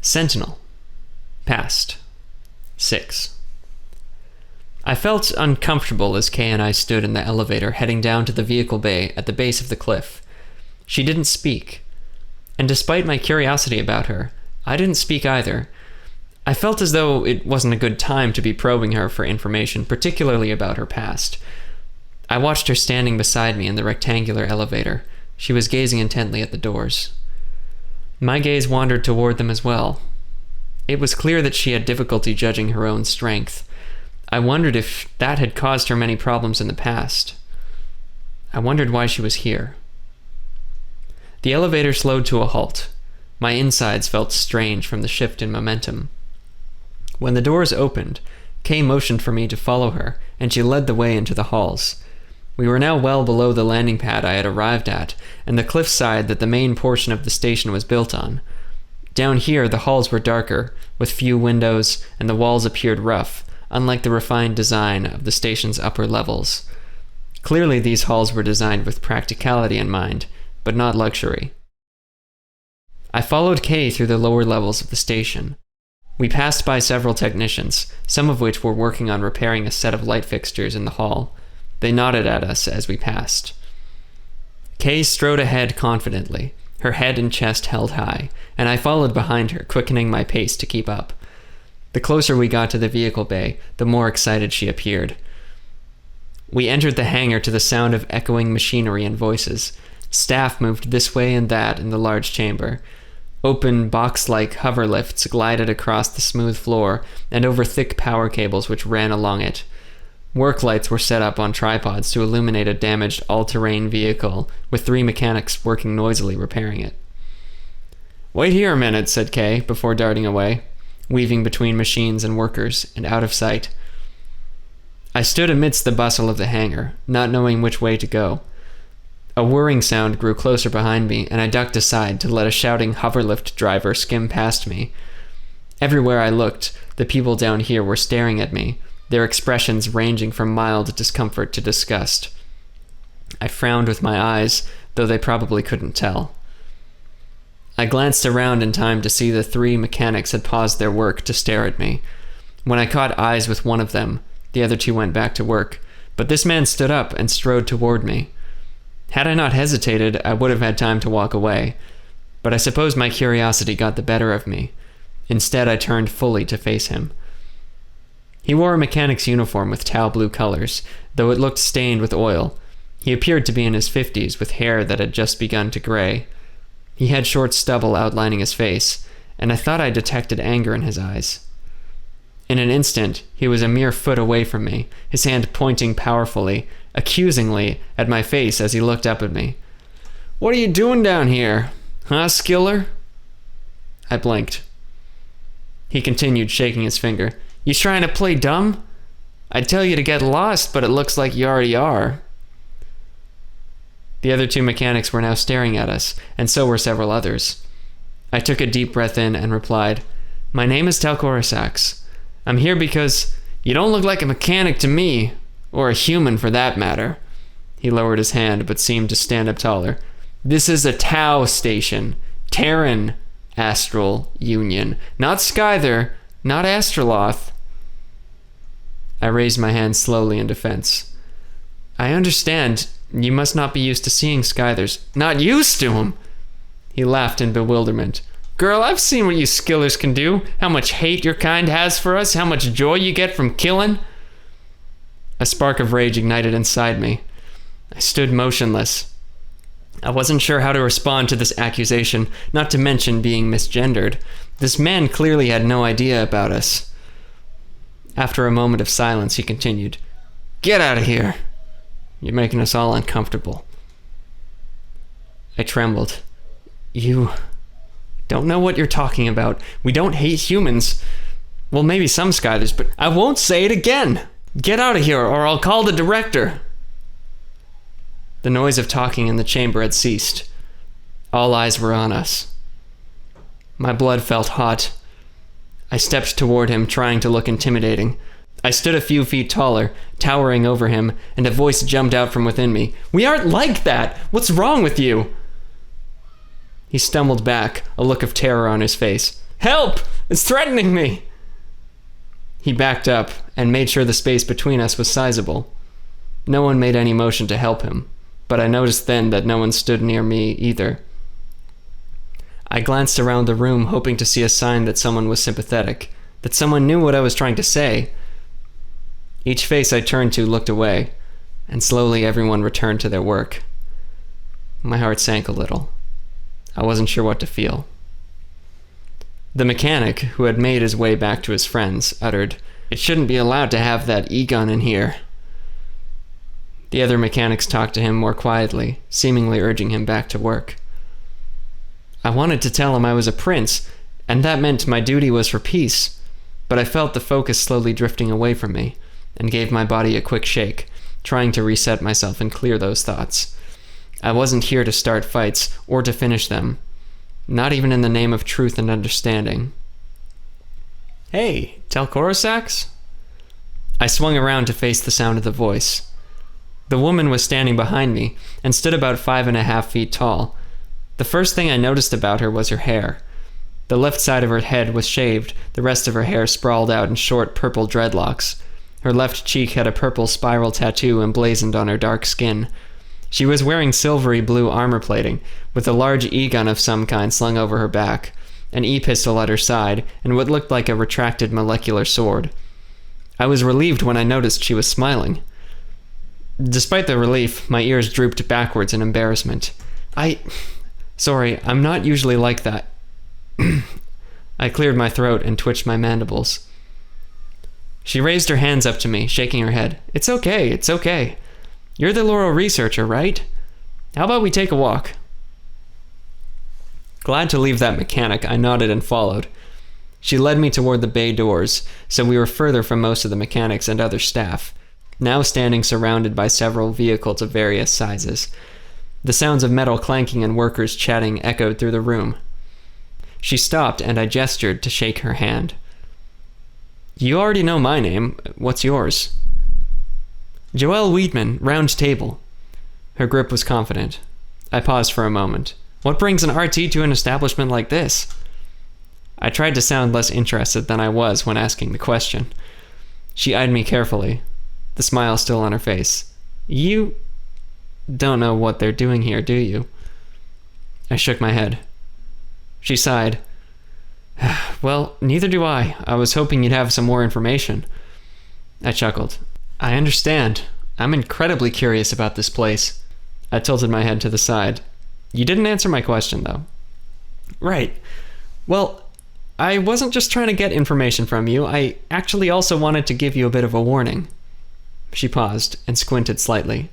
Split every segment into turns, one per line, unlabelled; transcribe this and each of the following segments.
Sentinel. Past. 6. I felt uncomfortable as Kay and I stood in the elevator heading down to the vehicle bay at the base of the cliff. She didn't speak, and despite my curiosity about her, I didn't speak either. I felt as though it wasn't a good time to be probing her for information, particularly about her past. I watched her standing beside me in the rectangular elevator. She was gazing intently at the doors. My gaze wandered toward them as well. It was clear that she had difficulty judging her own strength. I wondered if that had caused her many problems in the past. I wondered why she was here. The elevator slowed to a halt. My insides felt strange from the shift in momentum. When the doors opened, Kay motioned for me to follow her, and she led the way into the halls. We were now well below the landing pad I had arrived at, and the cliffside that the main portion of the station was built on. Down here, the halls were darker, with few windows, and the walls appeared rough, unlike the refined design of the station's upper levels. Clearly, these halls were designed with practicality in mind, but not luxury. I followed Kay through the lower levels of the station. We passed by several technicians, some of which were working on repairing a set of light fixtures in the hall. They nodded at us as we passed. Kay strode ahead confidently, her head and chest held high, and I followed behind her, quickening my pace to keep up. The closer we got to the vehicle bay, the more excited she appeared. We entered the hangar to the sound of echoing machinery and voices. Staff moved this way and that in the large chamber. Open, box-like hover lifts glided across the smooth floor and over thick power cables which ran along it. Work lights were set up on tripods to illuminate a damaged all-terrain vehicle, with 3 mechanics working noisily repairing it. "Wait here a minute," said Kay, before darting away, weaving between machines and workers, and out of sight. I stood amidst the bustle of the hangar, not knowing which way to go. A whirring sound grew closer behind me, and I ducked aside to let a shouting hoverlift driver skim past me. Everywhere I looked, the people down here were staring at me, their expressions ranging from mild discomfort to disgust. I frowned with my eyes, though they probably couldn't tell. I glanced around in time to see the 3 mechanics had paused their work to stare at me. When I caught eyes with one of them, the other 2 went back to work, but this man stood up and strode toward me. Had I not hesitated, I would have had time to walk away, but I suppose my curiosity got the better of me. Instead, I turned fully to face him. He wore a mechanic's uniform with tau blue colors, though it looked stained with oil. He appeared to be in his 50s, with hair that had just begun to gray. He had short stubble outlining his face, and I thought I detected anger in his eyes. In an instant, he was a mere foot away from me, his hand pointing powerfully, accusingly, at my face as he looked up at me. "What are you doing down here? Huh, Skiller?" I blinked. He continued, shaking his finger. "You trying to play dumb? I'd tell you to get lost, but it looks like you already are." The other 2 mechanics were now staring at us, and so were several others. I took a deep breath in and replied, "My name is Osax. I'm here because you don't look like a mechanic to me, or a human for that matter." He lowered his hand, but seemed to stand up taller. "This is a Tau station. Terran Astral Union. Not Skyther, not Astroloth." I raised my hand slowly in defense. "I understand. You must not be used to seeing Skythers." "Not used to them?" He laughed in bewilderment. "Girl, I've seen what you Skillers can do. How much hate your kind has for us. How much joy you get from killing." A spark of rage ignited inside me. I stood motionless. I wasn't sure how to respond to this accusation, not to mention being misgendered. This man clearly had no idea about us. After a moment of silence, he continued, "Get out of here. You're making us all uncomfortable." I trembled. "You don't know what you're talking about. We don't hate humans. Well, maybe some Skythers, but I won't say it again. Get out of here, or I'll call the director." The noise of talking in the chamber had ceased. All eyes were on us. My blood felt hot. I stepped toward him, trying to look intimidating. I stood a few feet taller, towering over him, and a voice jumped out from within me. "We aren't like that! What's wrong with you?" He stumbled back, a look of terror on his face. Help! It's threatening me! He backed up and made sure the space between us was sizable. No one made any motion to help him, but I noticed then that no one stood near me either. I glanced around the room, hoping to see a sign that someone was sympathetic, that someone knew what I was trying to say. Each face I turned to looked away, and slowly everyone returned to their work. My heart sank a little. I wasn't sure what to feel. The mechanic, who had made his way back to his friends, uttered, "It shouldn't be allowed to have that e-gun in here." The other mechanics talked to him more quietly, seemingly urging him back to work. I wanted to tell him I was a prince, and that meant my duty was for peace, but I felt the focus slowly drifting away from me, and gave my body a quick shake, trying to reset myself and clear those thoughts. I wasn't here to start fights, or to finish them. Not even in the name of truth and understanding. "Hey, Osax?" I swung around to face the sound of the voice. The woman was standing behind me, and stood about 5.5 feet tall. The first thing I noticed about her was her hair. The left side of her head was shaved, the rest of her hair sprawled out in short purple dreadlocks. Her left cheek had a purple spiral tattoo emblazoned on her dark skin. She was wearing silvery blue armor plating, with a large e-gun of some kind slung over her back, an e-pistol at her side, and what looked like a retracted molecular sword. I was relieved when I noticed she was smiling. Despite the relief, my ears drooped backwards in embarrassment. Sorry, I'm not usually like that. I cleared my throat and twitched my mandibles. She raised her hands up to me, shaking her head. It's okay. You're the Laurel researcher, right? How about we take a walk?" Glad to leave that mechanic, I nodded and followed. She led me toward the bay doors, so we were further from most of the mechanics and other staff, now standing surrounded by several vehicles of various sizes. The sounds of metal clanking and workers chatting echoed through the room. She stopped, and I gestured to shake her hand. "You already know my name. What's yours?" "Joel Weedman, Round Table." Her grip was confident. I paused for a moment. "What brings an RT to an establishment like this?" I tried to sound less interested than I was when asking the question. She eyed me carefully, the smile still on her face. "You don't know what they're doing here, do you?" I shook my head. She sighed. "Well, neither do I. I was hoping you'd have some more information." I chuckled. "I understand. I'm incredibly curious about this place." I tilted my head to the side. "You didn't answer my question, though." "Right. Well, I wasn't just trying to get information from you. I actually also wanted to give you a bit of a warning." She paused and squinted slightly.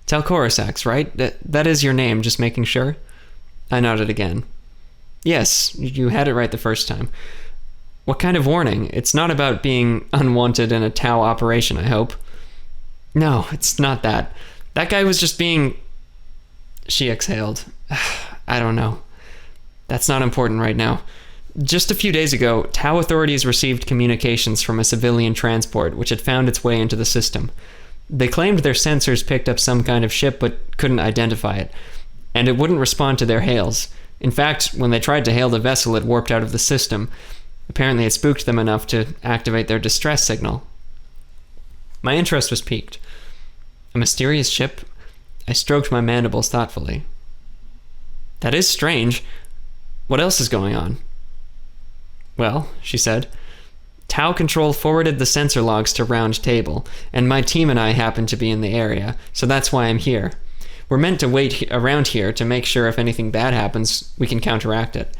"Osax, right? That is your name, just making sure?" I nodded again. "Yes, you had it right the first time." "What kind of warning? It's not about being unwanted in a Tau operation, I hope." "No, it's not that. That guy was just being..." She exhaled. "I don't know. That's not important right now. Just a few days ago, Tau authorities received communications from a civilian transport which had found its way into the system. They claimed their sensors picked up some kind of ship but couldn't identify it, and it wouldn't respond to their hails. In fact, when they tried to hail the vessel, it warped out of the system. Apparently it spooked them enough to activate their distress signal." My interest was piqued. "A mysterious ship?" I stroked my mandibles thoughtfully. "That is strange. What else is going on?" "Well," she said, "Tau Control forwarded the sensor logs to Round Table, and my team and I happen to be in the area, so that's why I'm here. We're meant to wait around here to make sure if anything bad happens, we can counteract it.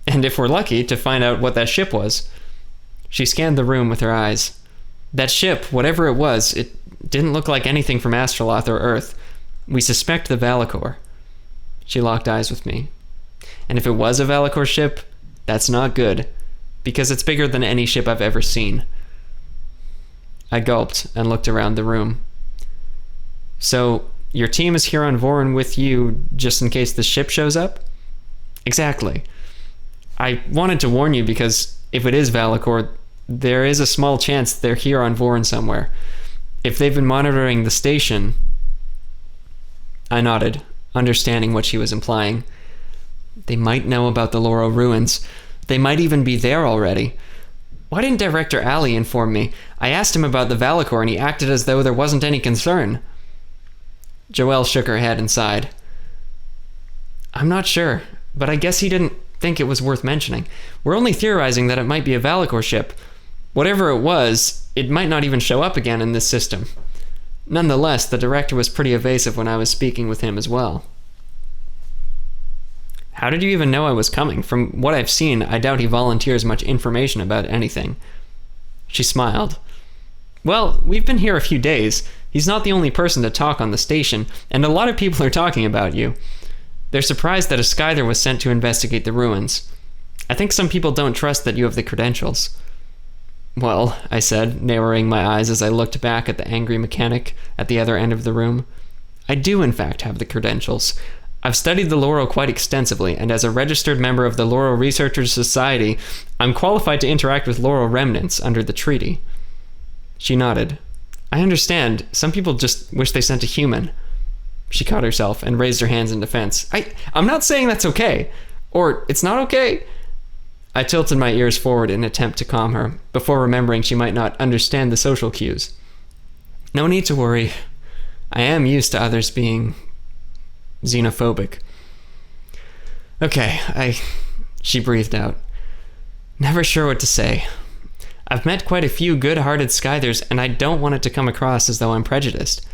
And if we're lucky, to find out what that ship was." She scanned the room with her eyes. "That ship, whatever it was, it didn't look like anything from Astroloth or Earth. We suspect the Valakor." She locked eyes with me. "And if it was a Valakor ship, that's not good, because it's bigger than any ship I've ever seen." I gulped and looked around the room. "So, your team is here on Vorin with you just in case the ship shows up?" "Exactly. I wanted to warn you because if it is Valakor, there is a small chance they're here on Vorin somewhere. If they've been monitoring the station..." I nodded, understanding what she was implying. "They might know about the Laurel ruins. They might even be there already. Why didn't Director Alley inform me? I asked him about the Valakor and he acted as though there wasn't any concern. Joelle shook her head and sighed. I'm not sure, but I guess he didn't think it was worth mentioning. We're only theorizing that it might be a Valakor ship. Whatever it was, it might not even show up again in this system. Nonetheless, the director was pretty evasive when I was speaking with him as well. How did you even know I was coming? From what I've seen, I doubt he volunteers much information about anything. She smiled. Well, we've been here a few days. He's not the only person to talk on the station, and a lot of people are talking about you. They're surprised that a Skyther was sent to investigate the ruins. I think some people don't trust that you have the credentials. Well, I said, narrowing my eyes as I looked back at the angry mechanic at the other end of the room. I do, in fact, have the credentials. I've studied the Laurel quite extensively, and as a registered member of the Laurel Researchers Society, I'm qualified to interact with Laurel remnants under the treaty. She nodded. I understand. Some people just wish they sent a human. She caught herself and raised her hands in defense. I'm not saying that's okay. Or it's not okay. I tilted my ears forward in an attempt to calm her, before remembering she might not understand the social cues. No need to worry. I am used to others being xenophobic. Okay, she breathed out. Never sure what to say. I've met quite a few good-hearted Skythers, and I don't want it to come across as though I'm prejudiced.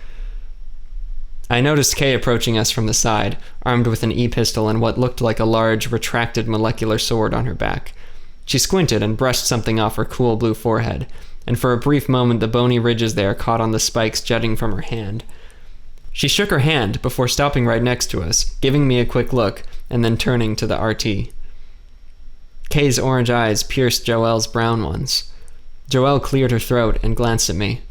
I noticed Kay approaching us from the side, armed with an e-pistol and what looked like a large, retracted molecular sword on her back. She squinted and brushed something off her cool blue forehead, and for a brief moment the bony ridges there caught on the spikes jutting from her hand. She shook her hand before stopping right next to us, giving me a quick look, and then turning to the RT. Kay's orange eyes pierced Joelle's brown ones. Joelle cleared her throat and glanced at me.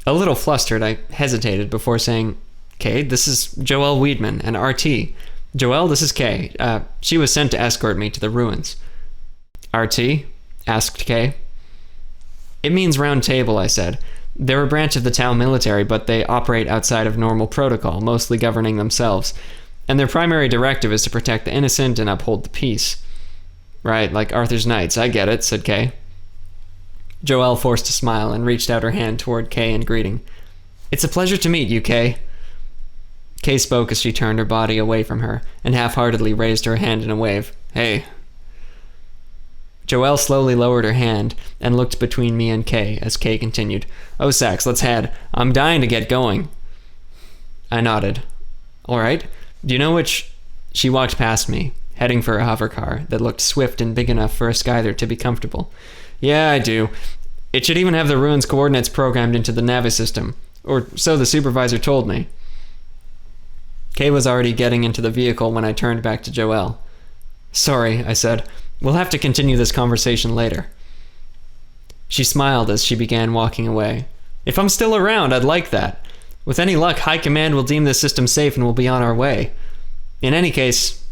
A little flustered, I hesitated before saying, Kay, this is Joelle Weedman, an RT. Joelle, this is Kay. She was sent to escort me to the ruins. RT? Asked Kay. It means round table, I said. They're a branch of the Tau military, but they operate outside of normal protocol, mostly governing themselves. And their primary directive is to protect the innocent and uphold the peace. Right, like Arthur's Knights, I get it, said Kay. Joelle forced a smile and reached out her hand toward Kay in greeting. It's a pleasure to meet you, Kay. Kay spoke as she turned her body away from her and half-heartedly raised her hand in a wave. Hey. Joelle slowly lowered her hand and looked between me and Kay as Kay continued. Osax, let's head. I'm dying to get going. I nodded. All right. Do you know which... She walked past me, heading for a hover car that looked swift and big enough for a Skyther to be comfortable. Yeah, I do. It should even have the ruins coordinates programmed into the Navi system, or so the supervisor told me. Kay was already getting into the vehicle when I turned back to Joelle. Sorry, I said. We'll have to continue this conversation later. She smiled as she began walking away. If I'm still around, I'd like that. With any luck, High Command will deem this system safe and we'll be on our way. In any case,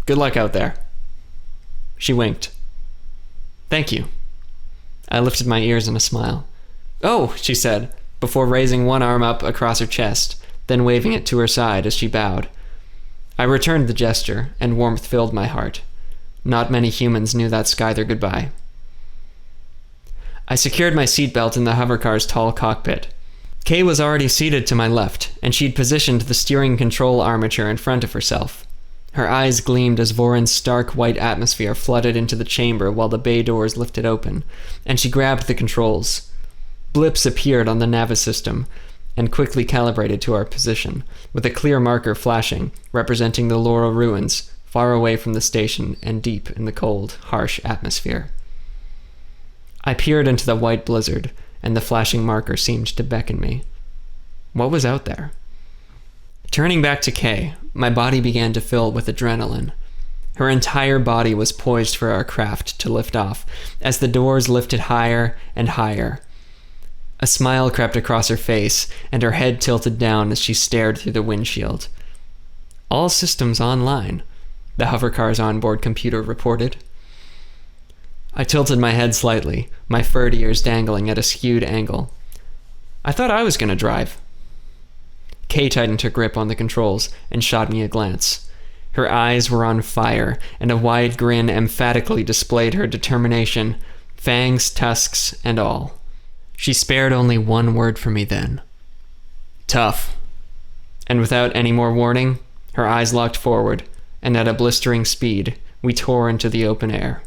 good luck out there. She winked. Thank you. I lifted my ears in a smile. Oh, she said, before raising one arm up across her chest, then waving it to her side as she bowed. I returned the gesture, and warmth filled my heart. Not many humans knew that Skyther goodbye. I secured my seatbelt in the hovercar's tall cockpit. Kay was already seated to my left, and she'd positioned the steering control armature in front of herself. Her eyes gleamed as Voron's stark white atmosphere flooded into the chamber while the bay doors lifted open, and she grabbed the controls. Blips appeared on the Navis system, and quickly calibrated to our position, with a clear marker flashing, representing the Laurel ruins, far away from the station and deep in the cold, harsh atmosphere. I peered into the white blizzard, and the flashing marker seemed to beckon me. What was out there? Turning back to Kay, my body began to fill with adrenaline. Her entire body was poised for our craft to lift off, as the doors lifted higher and higher. A smile crept across her face, and her head tilted down as she stared through the windshield. All systems online, the hovercar's onboard computer reported. I tilted my head slightly, my furred ears dangling at a skewed angle. I thought I was going to drive. Kay tightened her grip on the controls and shot me a glance. Her eyes were on fire, and a wide grin emphatically displayed her determination, fangs, tusks, and all. She spared only one word for me then. Tough. And without any more warning, her eyes locked forward, and at a blistering speed, we tore into the open air.